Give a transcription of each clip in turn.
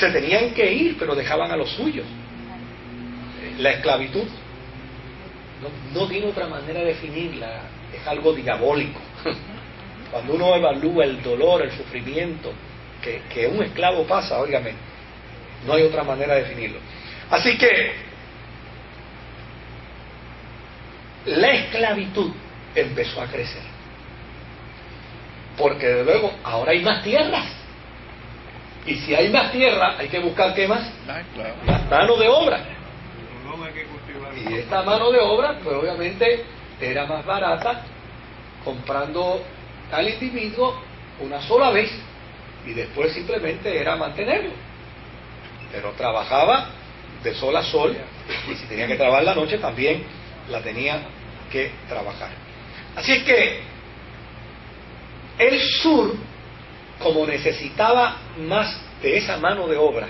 se tenían que ir, pero dejaban a los suyos. La esclavitud no tiene otra manera de definirla, es algo diabólico. Cuando uno evalúa el dolor, el sufrimiento que un esclavo pasa, óigame, no hay otra manera de definirlo. Así que la esclavitud empezó a crecer, porque de luego ahora hay más tierras, y si hay más tierra hay que buscar ¿qué más? Más mano de obra, y esta mano de obra pues obviamente era más barata comprando al individuo una sola vez, y después simplemente era mantenerlo, pero trabajaba de sol a sol, y si tenía que trabajar la noche también la tenía que trabajar. Así es que el sur, como necesitaba más de esa mano de obra,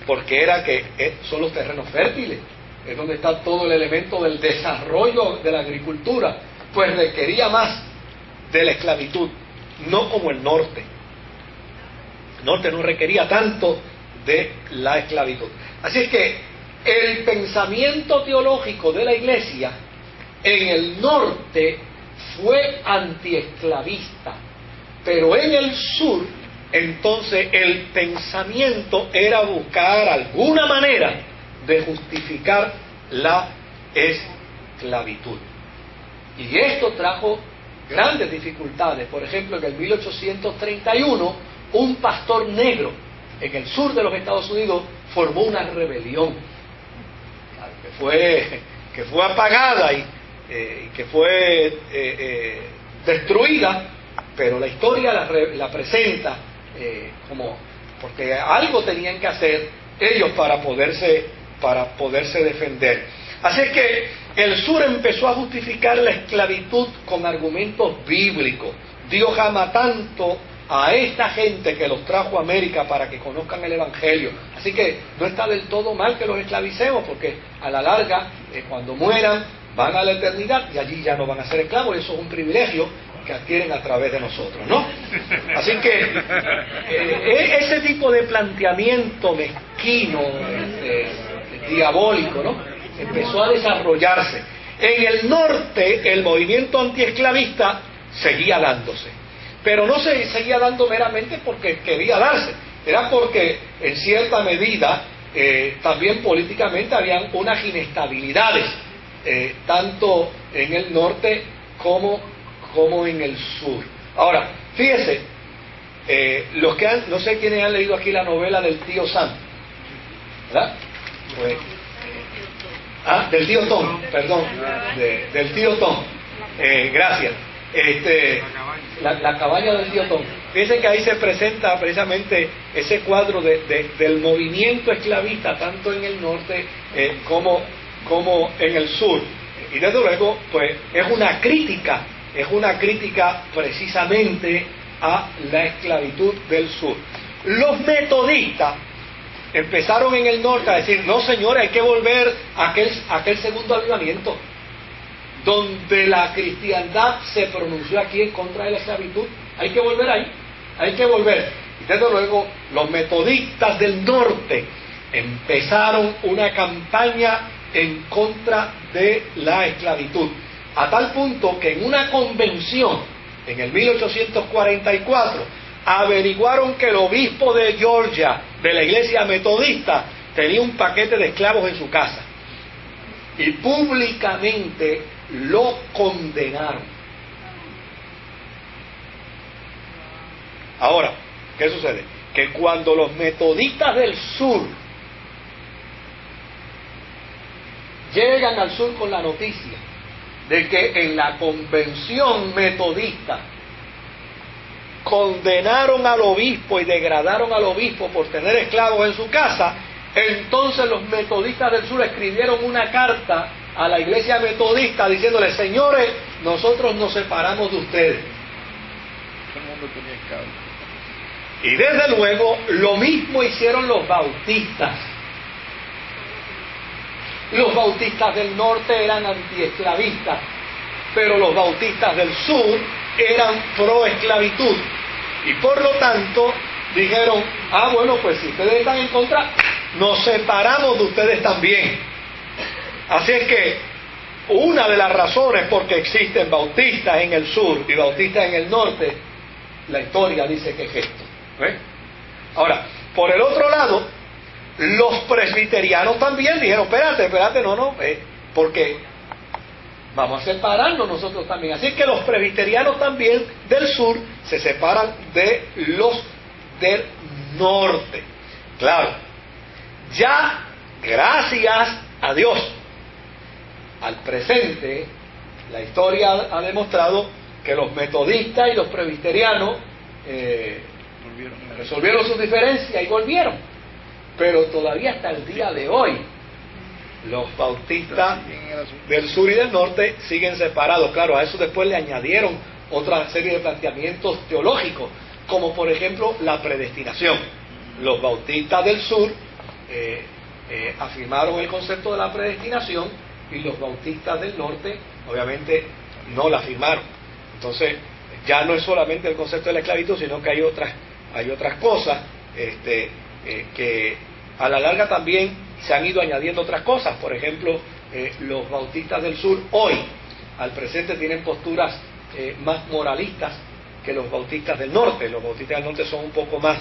porque era que son los terrenos fértiles, es donde está todo el elemento del desarrollo de la agricultura, pues requería más de la esclavitud, no como el norte. El norte no requería tanto de la esclavitud. Así es que el pensamiento teológico de la Iglesia en el norte fue antiesclavista, pero en el sur entonces el pensamiento era buscar alguna manera de justificar la esclavitud, y esto trajo grandes dificultades. Por ejemplo, en el 1831 un pastor negro en el sur de los Estados Unidos formó una rebelión que fue apagada y que fue destruida, pero la historia la presenta como porque algo tenían que hacer ellos para poderse defender. Así es que el sur empezó a justificar la esclavitud con argumentos bíblicos. Dios ama tanto a esta gente que los trajo a América para que conozcan el Evangelio. Así que no está del todo mal que los esclavicemos, porque a la larga, cuando mueran, van a la eternidad y allí ya no van a ser esclavos. Eso es un privilegio que adquieren a través de nosotros, ¿no? Así que ese tipo de planteamiento mezquino, diabólico, ¿no?, empezó a desarrollarse. En el norte el movimiento antiesclavista seguía dándose, pero no se seguía dando meramente porque quería darse, era porque en cierta medida también políticamente habían unas inestabilidades, tanto en el norte como en el sur. Ahora, fíjese, los que no sé quiénes han leído aquí la novela del tío Sam, ¿verdad? Pues, del tío Tom, perdón, del tío Tom, gracias. La cabaña del tío Tom. Fíjense que ahí se presenta precisamente ese cuadro del movimiento esclavista, tanto en el norte como en el sur. Y desde luego, pues, es una crítica precisamente a la esclavitud del sur. Los metodistas empezaron en el norte a decir: no, señores, hay que volver a aquel segundo avivamiento, donde la cristiandad se pronunció aquí en contra de la esclavitud. Hay que volver ahí, hay que volver. Y desde luego los metodistas del norte empezaron una campaña en contra de la esclavitud, a tal punto que en una convención en el 1844 averiguaron que el obispo de Georgia, de la iglesia metodista, tenía un paquete de esclavos en su casa, y públicamente lo condenaron. Ahora, ¿qué sucede? Que cuando los metodistas del sur llegan al sur con la noticia de que en la convención metodista condenaron al obispo y degradaron al obispo por tener esclavos en su casa, entonces los metodistas del sur escribieron una carta a la iglesia metodista diciéndole: señores, nosotros nos separamos de ustedes. Todo el mundo tenía esclavos. Y desde luego lo mismo hicieron los bautistas. Los bautistas del norte eran antiesclavistas, pero los bautistas del sur eran pro esclavitud, y por lo tanto dijeron, bueno, pues si ustedes están en contra, nos separamos de ustedes también. Así es que una de las razones por que existen bautistas en el sur y bautistas en el norte, la historia dice que es esto. Ahora, por el otro lado, los presbiterianos también dijeron, espérate, no, porque vamos a separarnos nosotros también. Así que los presbiterianos también del sur se separan de los del norte. Claro, ya gracias a Dios, al presente, la historia ha demostrado que los metodistas y los presbiterianos resolvieron sus diferencias y volvieron. Pero todavía hasta el día de hoy, los bautistas del sur y del norte siguen separados. Claro, a eso después le añadieron otra serie de planteamientos teológicos, como por ejemplo la predestinación. Los bautistas del sur afirmaron el concepto de la predestinación y los bautistas del norte obviamente no la afirmaron. Entonces ya no es solamente el concepto de la esclavitud, sino que hay otras cosas que a la larga también se han ido añadiendo otras cosas. Por ejemplo, los bautistas del sur hoy al presente tienen posturas más moralistas que los bautistas del norte. Los bautistas del norte son un poco más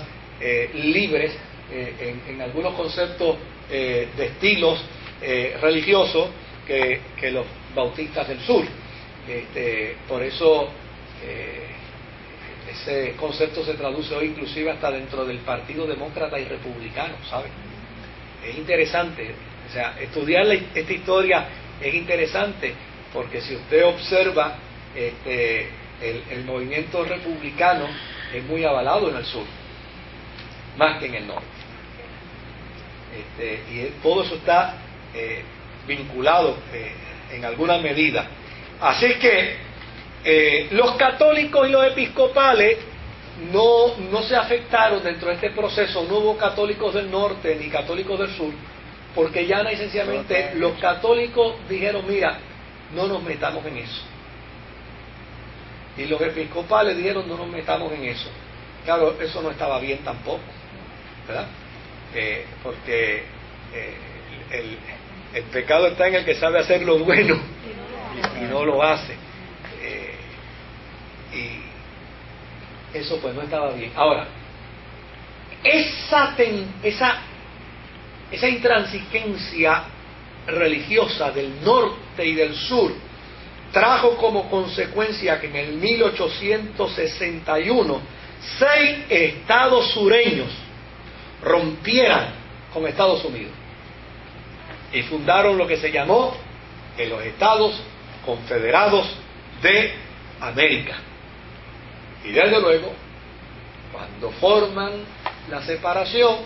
libres en algunos conceptos de estilos religiosos que los bautistas del sur. Por eso ese concepto se traduce hoy inclusive hasta dentro del Partido Demócrata y Republicano, ¿sabe? Es interesante, o sea, estudiar esta historia es interesante, porque si usted observa el movimiento republicano es muy avalado en el sur, más que en el norte. Y todo eso está vinculado en alguna medida. Así que los católicos y los episcopales no se afectaron dentro de este proceso. No hubo católicos del norte ni católicos del sur, porque ya no, esencialmente los católicos dijeron, mira, no nos metamos en eso, y los episcopales dijeron, no nos metamos en eso. Claro, eso no estaba bien tampoco, ¿verdad? Porque el pecado está en el que sabe hacer lo bueno y no lo hace, y eso pues no estaba bien. Ahora, esa intransigencia religiosa del norte y del sur trajo como consecuencia que en el 1861 6 estados sureños rompieran con Estados Unidos y fundaron lo que se llamó los Estados Confederados de América. Y desde luego, cuando forman la separación,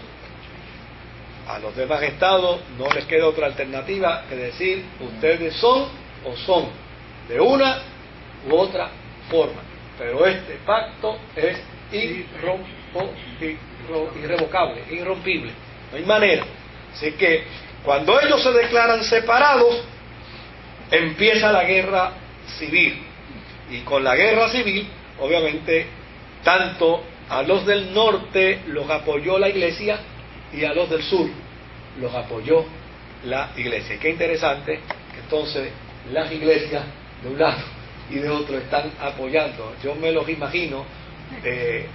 a los demás estados no les queda otra alternativa que decir, ustedes son o son, de una u otra forma, pero este pacto es irrevocable, irrompible, no hay manera. Así que cuando ellos se declaran separados, empieza la guerra civil, y con la guerra civil obviamente tanto a los del norte los apoyó la iglesia y a los del sur los apoyó la iglesia. Qué interesante que entonces las iglesias de un lado y de otro están apoyando. Yo me los imagino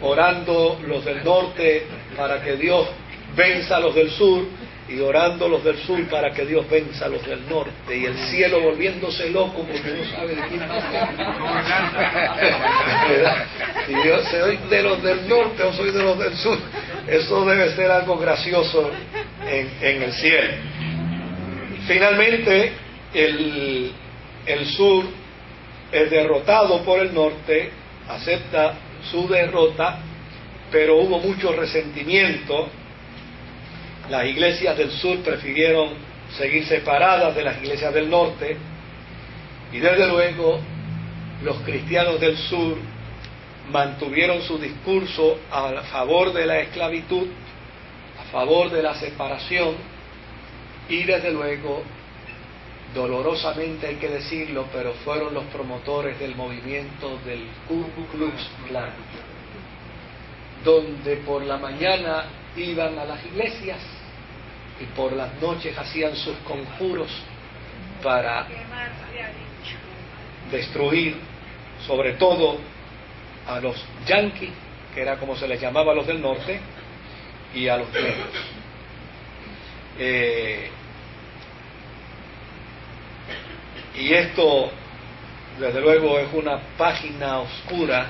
orando los del norte para que Dios venza a los del sur, y orando los del sur para que Dios venza a los del norte, y el cielo volviéndose loco porque no sabe de quién va. Si yo soy de los del norte o soy de los del sur, eso debe ser algo gracioso en el cielo. Finalmente el sur es derrotado por el norte, acepta su derrota, pero hubo mucho resentimiento. Las iglesias del sur prefirieron seguir separadas de las iglesias del norte, y desde luego los cristianos del sur mantuvieron su discurso a favor de la esclavitud, a favor de la separación, y desde luego, dolorosamente hay que decirlo, pero fueron los promotores del movimiento del Ku Klux Klan. donde por la mañana iban a las iglesias y por las noches hacían sus conjuros para destruir sobre todo a los yanquis, que era como se les llamaba a los del norte, y a los negros. Y esto, desde luego, es una página oscura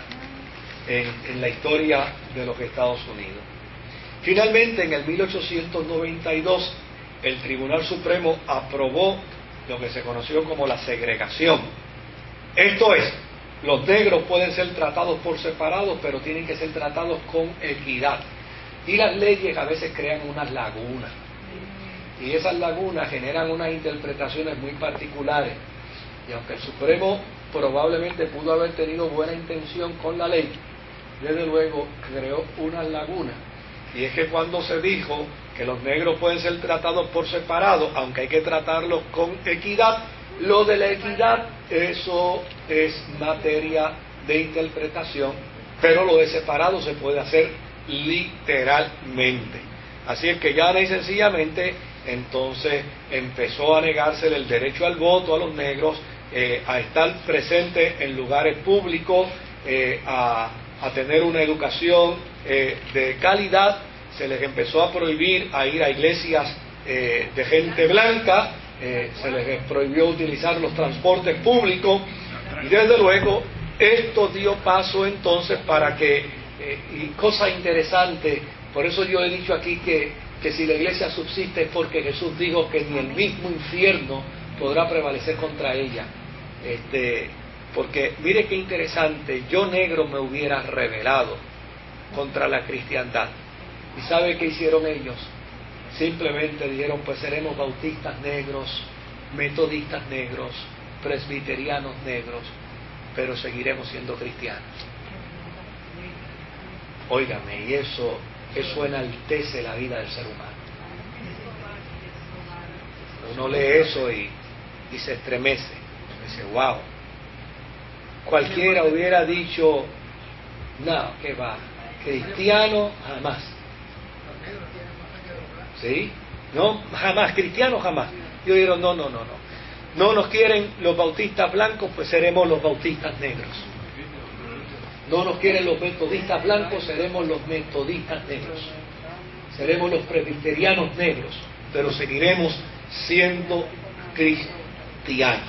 en la historia de los Estados Unidos. Finalmente, en el 1892, el Tribunal Supremo aprobó lo que se conoció como la segregación. Esto es, los negros pueden ser tratados por separado, pero tienen que ser tratados con equidad. Y las leyes a veces crean unas lagunas. Y esas lagunas generan unas interpretaciones muy particulares. Y aunque el Supremo probablemente pudo haber tenido buena intención con la ley, desde luego creó unas lagunas. Y es que cuando se dijo que los negros pueden ser tratados por separado, aunque hay que tratarlos con equidad, lo de la equidad, eso es materia de interpretación, pero lo de separado se puede hacer literalmente. Así es que ya y sencillamente entonces empezó a negársele el derecho al voto a los negros, a estar presentes en lugares públicos, a tener una educación de calidad. Se les empezó a prohibir a ir a iglesias de gente blanca, se les prohibió utilizar los transportes públicos, y desde luego esto dio paso entonces para que, y cosa interesante, por eso yo he dicho aquí que si la iglesia subsiste es porque Jesús dijo que ni el mismo infierno podrá prevalecer contra ella. Porque mire qué interesante, yo negro me hubiera rebelado contra la cristiandad. ¿Y sabe qué hicieron ellos? Simplemente dijeron, pues seremos bautistas negros, metodistas negros, presbiterianos negros, pero seguiremos siendo cristianos. Óigame, y eso enaltece la vida del ser humano. Uno lee eso y se estremece. Dice, wow. Cualquiera hubiera dicho, no, ¿qué va? Cristiano jamás. ¿Sí? No, jamás, cristiano jamás. Yo digo, no. No nos quieren los bautistas blancos, pues seremos los bautistas negros. No nos quieren los metodistas blancos, seremos los metodistas negros. Seremos los presbiterianos negros, pero seguiremos siendo cristianos.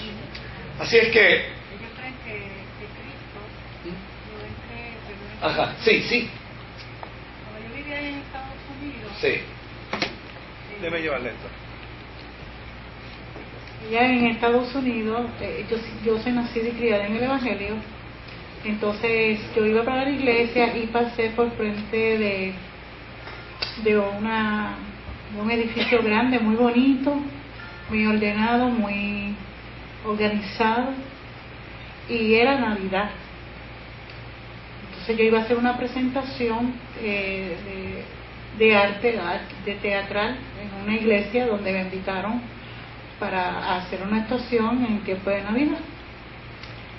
Así es que... Ellos creen que Cristo no entre... Ajá, sí. Cuando yo vivía en Estados Unidos... Sí. Déjame llevarle esto. Ya en Estados Unidos, yo soy nacida y criada en el Evangelio, entonces yo iba para la iglesia y pasé por frente de un edificio grande, muy bonito, muy ordenado, muy organizado, y era Navidad. Entonces yo iba a hacer una presentación de arte, de teatral, en una iglesia donde me invitaron para hacer una actuación en tiempo de Navidad.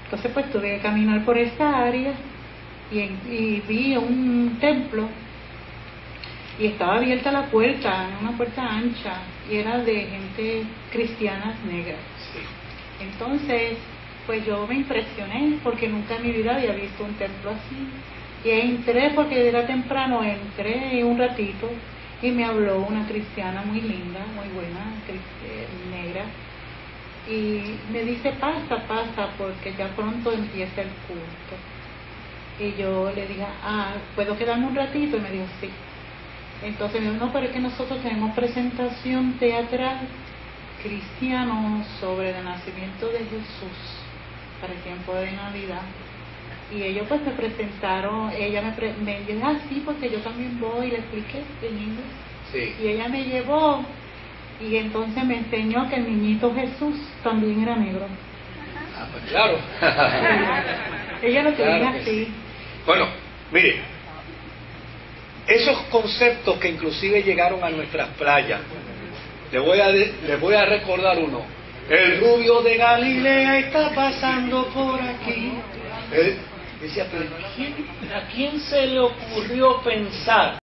Entonces pues tuve que caminar por esta área y vi un templo y estaba abierta la puerta, una puerta ancha, y era de gente cristiana negra. Sí. Entonces pues yo me impresioné porque nunca en mi vida había visto un templo así, y entré porque era temprano, entré un ratito y me habló una cristiana muy linda, muy buena, negra, y me dice, pasa, porque ya pronto empieza el culto. Y yo le dije, ¿puedo quedarme un ratito? Y me dijo, sí. Entonces me dijo, no, pero es que nosotros tenemos presentación teatral cristiano sobre el nacimiento de Jesús para el tiempo de Navidad. Y ellos pues me presentaron, ella me dijo, sí, porque yo también voy, y le expliqué en inglés. Sí. Y ella me llevó, y entonces me enseñó que el niñito Jesús también era negro. Pues claro. Ella lo quería Claro que así. sí. Bueno, mire, esos conceptos que inclusive llegaron a nuestras playas, les voy a recordar uno. El rubio de Galilea está pasando por aquí. Decía, pero ¿a quién se le ocurrió pensar